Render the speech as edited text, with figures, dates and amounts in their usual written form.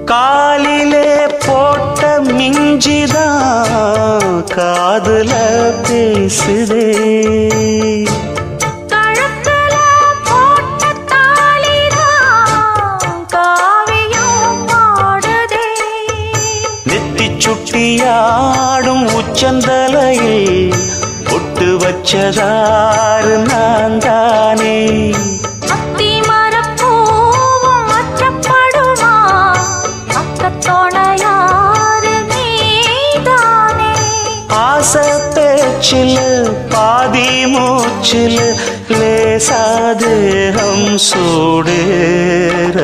காலிலே போட்ட மிஞ்சிதான் காதுல பேசுதே. கழுத்துல போட்ட தாலிதான் காவியம் பாடுதே. நெத்தி சுட்டியாடும் உச்சந்தலையில் பொட்டு வச்சதாறு நான் தானே. அத்தி மரப்பூவும் அச்சப்படுமா அக்கத்தோணையாறு நீதானே. ஆசை பேச்சில் பாதி மூச்சில் லேசாதேகம் சூடேற